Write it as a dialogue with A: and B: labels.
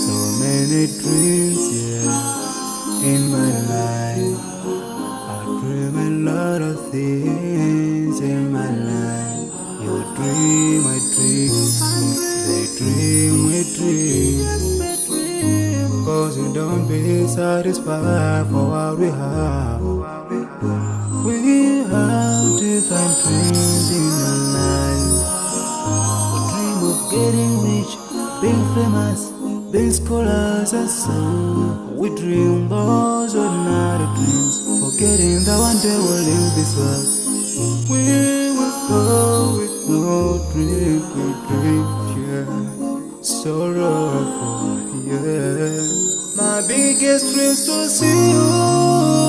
A: So many dreams, in my life. I dream a lot of things in my life. You dream, I dream. They dream, we dream. Cause you don't be satisfied for what we have. We have different dreams in our life. We dream of getting rich, being famous, being scholars and so. We dream those ordinary dreams, forgetting that one day we'll leave this world. We will go with no dream, we dream, yeah. Sorrowful, yeah. My biggest dreams to see you